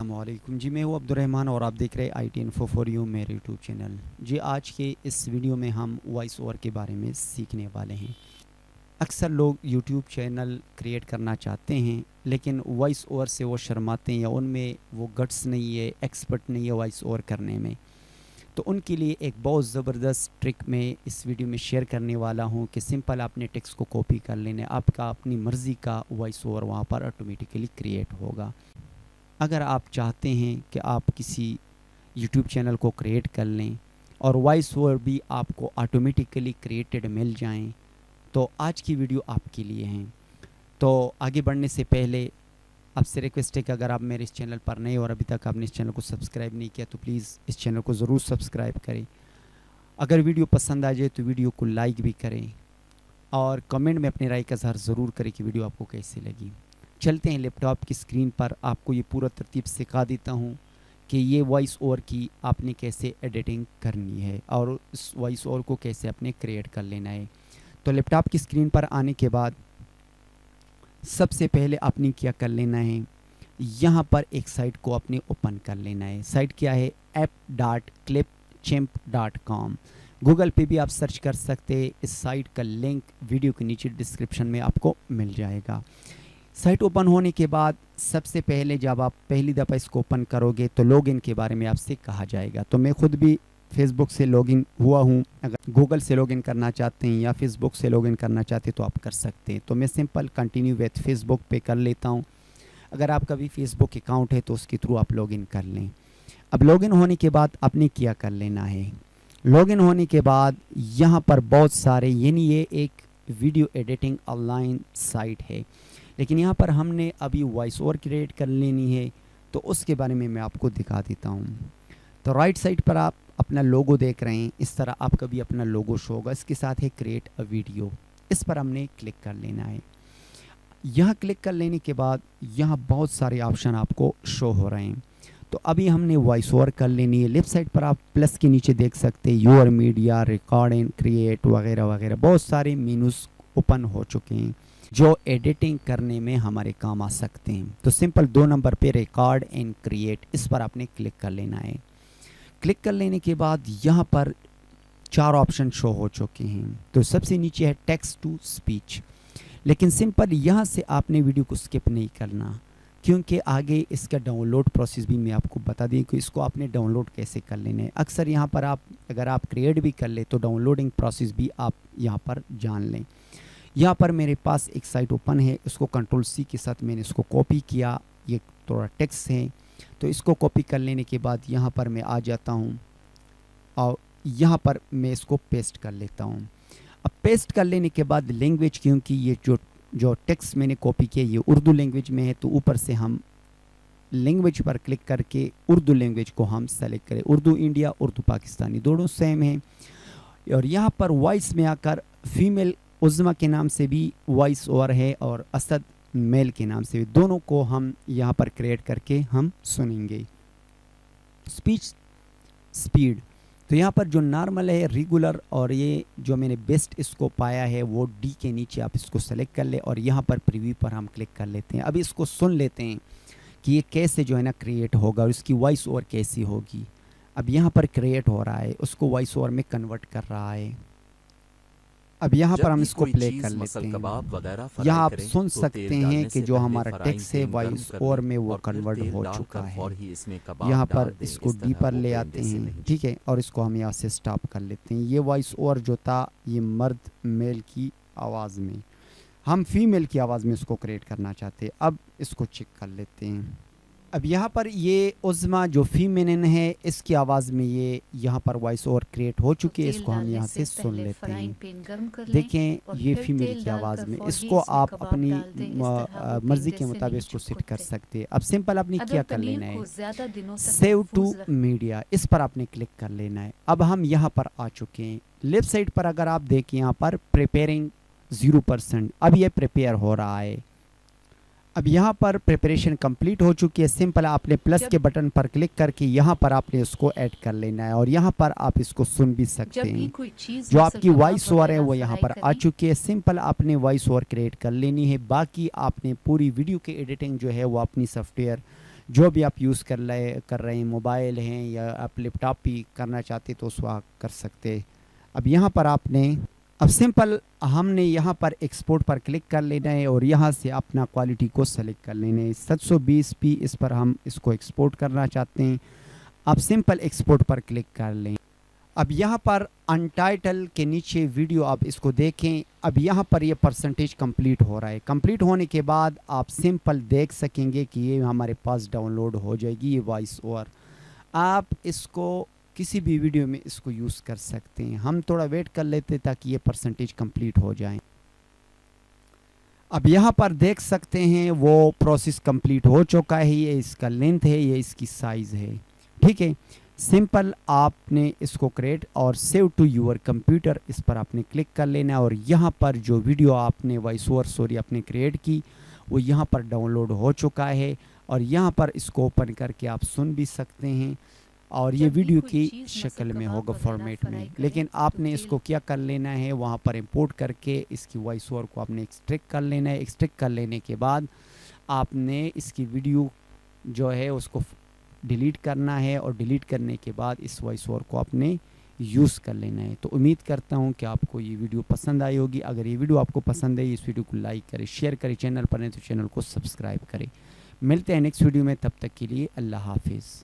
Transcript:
अस्सलामुअलैकुम जी, मैं हूँ अब्दुर्रहमान और आप देख रहे हैं IT इन्फो फॉर यू मेरे यूट्यूब चैनल। जी, आज के इस वीडियो में हम वॉइस ओवर के बारे में सीखने वाले हैं। अक्सर लोग यूट्यूब चैनल क्रिएट करना चाहते हैं, लेकिन वॉइस ओवर से वो शर्माते हैं या उनमें वो गट्स नहीं है, एक्सपर्ट नहीं है वॉइस ओवर करने में। तो उनके लिए एक बहुत ज़बरदस्त ट्रिक मैं इस वीडियो में शेयर करने वाला हूँ कि सिंपल आपने टेक्स्ट को कॉपी कर लेना है, आपका अपनी मर्ज़ी का वॉइस ओवर वहाँ पर ऑटोमेटिकली क्रिएट होगा। अगर आप चाहते हैं कि आप किसी यूट्यूब चैनल को क्रिएट कर लें और वॉइस ओवर भी आपको ऑटोमेटिकली क्रिएटेड मिल जाएं, तो आज की वीडियो आपके लिए है। तो आगे बढ़ने से पहले आपसे रिक्वेस्ट है कि अगर आप मेरे इस चैनल पर नए और अभी तक आपने इस चैनल को सब्सक्राइब नहीं किया तो प्लीज़ इस चैनल को ज़रूर सब्सक्राइब करें। अगर वीडियो पसंद आ जाए तो वीडियो को लाइक भी करें और कमेंट में अपनी राय का इज़हार ज़रूर करें कि वीडियो आपको कैसी लगी। चलते हैं लैपटॉप की स्क्रीन पर, आपको ये पूरा तरतीब सिखा देता हूँ कि ये वॉइस ओवर की आपने कैसे एडिटिंग करनी है और इस वॉइस ओवर को कैसे आपने क्रिएट कर लेना है। तो लैपटॉप की स्क्रीन पर आने के बाद सबसे पहले आपने क्या कर लेना है, यहाँ पर एक साइट को आपने ओपन कर लेना है। साइट क्या है? app.clipchamp.com। गूगल पे भी आप सर्च कर सकते हैं। इस साइट का लिंक वीडियो के नीचे डिस्क्रिप्शन में आपको मिल जाएगा। साइट ओपन होने के बाद सबसे पहले जब आप पहली दफ़ा इसको ओपन करोगे तो लॉगिन के बारे में आपसे कहा जाएगा। तो मैं खुद भी फेसबुक से लॉगिन हुआ हूँ। अगर गूगल से लॉगिन करना चाहते हैं या फेसबुक से लॉगिन करना चाहते हैं तो आप कर सकते हैं। तो मैं सिंपल कंटिन्यू विथ फेसबुक पे कर लेता हूँ। अगर आपका भी फेसबुक अकाउंट है तो उसके थ्रू आप लॉगिन कर लें। अब लॉगिन होने के बाद आपने क्या कर लेना है, लॉगिन होने के बाद यहाँ पर बहुत सारे, यानी ये एक वीडियो एडिटिंग ऑनलाइन साइट है, लेकिन यहाँ पर हमने अभी वॉइस ओवर क्रिएट कर लेनी है तो उसके बारे में मैं आपको दिखा देता हूँ। तो राइट साइड पर आप अपना लोगो देख रहे हैं, इस तरह आपका भी अपना लोगो शो होगा। इसके साथ है क्रिएट अ वीडियो, इस पर हमने क्लिक कर लेना है। यहाँ क्लिक कर लेने के बाद यहाँ बहुत सारे ऑप्शन आपको शो हो रहे हैं। तो अभी हमने वॉइस ओवर कर लेनी है। लेफ्ट साइड पर आप प्लस के नीचे देख सकते हैं your media, record and create वगैरह वगैरह, बहुत सारे मेनूज ओपन हो चुके हैं जो एडिटिंग करने में हमारे काम आ सकते हैं। तो सिंपल 2 नंबर पे रिकॉर्ड एंड क्रिएट, इस पर आपने क्लिक कर लेना है। क्लिक कर लेने के बाद यहाँ पर 4 ऑप्शन शो हो चुके हैं। तो सबसे नीचे है टेक्स्ट टू स्पीच, लेकिन सिंपल यहाँ से आपने वीडियो को स्किप नहीं करना, क्योंकि आगे इसका डाउनलोड प्रोसेस भी मैं आपको बता दें कि इसको आपने डाउनलोड कैसे कर लेना है। अक्सर यहाँ पर आप अगर आप क्रिएट भी कर ले तो डाउनलोडिंग प्रोसेस भी आप यहाँ पर जान लें। यहाँ पर मेरे पास एक साइट ओपन है, इसको कंट्रोल C के साथ मैंने इसको कॉपी किया। ये थोड़ा टेक्स्ट है तो इसको कॉपी कर लेने के बाद यहाँ पर मैं आ जाता हूँ और यहाँ पर मैं इसको पेस्ट कर लेता हूँ। अब पेस्ट कर लेने के बाद लैंग्वेज, क्योंकि ये जो टेक्स्ट मैंने कॉपी किया ये उर्दू लैंग्वेज में है, तो ऊपर से हम लैंग्वेज पर क्लिक करके उर्दू लैंग्वेज को हम सेलेक्ट करें। उर्दू इंडिया, उर्दू पाकिस्तानी दोनों सेम हैं। और यहाँ पर वॉइस में आकर फीमेल उज़्मा के नाम से भी वॉइस ओवर है और असद मेल के नाम से भी, दोनों को हम यहाँ पर क्रिएट करके हम सुनेंगे। स्पीच स्पीड, तो यहाँ पर जो नॉर्मल है, रेगुलर और ये जो मैंने बेस्ट इसको पाया है वो D के नीचे आप इसको सेलेक्ट कर ले और यहाँ पर प्रीव्यू पर हम क्लिक कर लेते हैं। अभी इसको सुन लेते हैं कि ये कैसे जो है ना क्रिएट होगा और इसकी वॉइस ओवर कैसी होगी। अब यहाँ पर क्रिएट हो रहा है, उसको वॉइस ओवर में कन्वर्ट कर रहा है। अब यहाँ पर हम इसको प्ले कर लेते हैं। यहाँ आप सुन सकते हैं कि जो हमारा टेक्स्ट है वॉइस ओवर में वो कन्वर्ट हो चुका है। यहाँ पर इसको डी पर ले आते हैं, ठीक है, और इसको हम यहाँ से स्टॉप कर लेते हैं। ये वॉइस ओवर जो था ये मर्द मेल की आवाज़ में, हम फीमेल की आवाज़ में इसको क्रिएट करना चाहते हैं। अब इसको चेक कर लेते हैं। अब यहाँ पर ये उज़्मा जो फीमेलिन है इसकी आवाज़ में ये यहाँ पर वॉइस ओवर क्रिएट हो चुकी है। इसको हम यहाँ से सुन लेते हैं। देखें ये फीमेल की आवाज़ में, इसको आप अपनी मर्ज़ी के मुताबिक इसको सेट कर सकते हैं। अब सिंपल आपने क्या कर लेना है, सेव टू मीडिया, इस पर आपने क्लिक कर लेना है। अब हम यहाँ पर आ चुके हैं। लेफ्ट साइड पर अगर आप देखें यहाँ पर प्रिपेयरिंग 0%, अब ये प्रिपेयर हो रहा है। अब यहाँ पर प्रिपरेशन कंप्लीट हो चुकी है। सिंपल आपने प्लस के बटन पर क्लिक करके यहाँ पर आपने उसको ऐड कर लेना है और यहाँ पर आप इसको सुन भी सकते हैं। जो आपकी वॉइस ओवर है वो यहाँ पर आ चुकी है। सिंपल आपने वॉइस ओवर क्रिएट कर लेनी है। बाकी आपने पूरी वीडियो की एडिटिंग जो है वो अपनी सॉफ्टवेयर जो भी आप यूज़ कर रहे हैं, मोबाइल हैं या आप लैपटॉप भी करना चाहते तो उस वक्त कर सकते। अब यहाँ पर आपने अब सिंपल हमने यहाँ पर एक्सपोर्ट पर क्लिक कर लेना है और यहाँ से अपना क्वालिटी को सेलेक्ट कर लेना है। 720p इस पर हम इसको एक्सपोर्ट करना चाहते हैं। आप सिंपल एक्सपोर्ट पर क्लिक कर लें। अब यहाँ पर अनटाइटल के नीचे वीडियो आप इसको देखें। अब यहाँ पर ये परसेंटेज कंप्लीट हो रहा है। कंप्लीट होने के बाद आप सिंपल देख सकेंगे कि ये हमारे पास डाउनलोड हो जाएगी ये वॉइस ओवर। आप इसको किसी भी वीडियो में इसको यूज़ कर सकते हैं। हम थोड़ा वेट कर लेते ताकि ये परसेंटेज कंप्लीट हो जाए। अब यहाँ पर देख सकते हैं वो प्रोसेस कंप्लीट हो चुका है। ये इसका लेंथ है, ये इसकी साइज़ है। ठीक है, सिंपल आपने इसको क्रिएट और सेव टू यूर कंप्यूटर इस पर आपने क्लिक कर लेना है और यहाँ पर जो वीडियो आपने वॉइस ओवर स्टोरी आपने क्रिएट की वो यहाँ पर डाउनलोड हो चुका है और यहाँ पर इसको ओपन करके आप सुन भी सकते हैं और ये वीडियो की शक्ल में होगा फॉर्मेट में। लेकिन आपने इसको क्या कर लेना है, वहाँ पर इंपोर्ट करके इसकी वॉइस ओवर को आपने एक्सट्रैक्ट कर लेना है। एक्सट्रैक्ट कर लेने के बाद आपने इसकी वीडियो जो है उसको डिलीट करना है और डिलीट करने के बाद इस वॉइस ओवर को आपने यूज़ कर लेना है। तो उम्मीद करता हूँ कि आपको ये वीडियो पसंद आई होगी। अगर ये वीडियो आपको पसंद है इस वीडियो को लाइक करें, शेयर करें, चैनल पर नहीं तो चैनल को सब्सक्राइब करें। मिलते हैं नेक्स्ट वीडियो में, तब तक के लिए अल्लाह हाफिज़।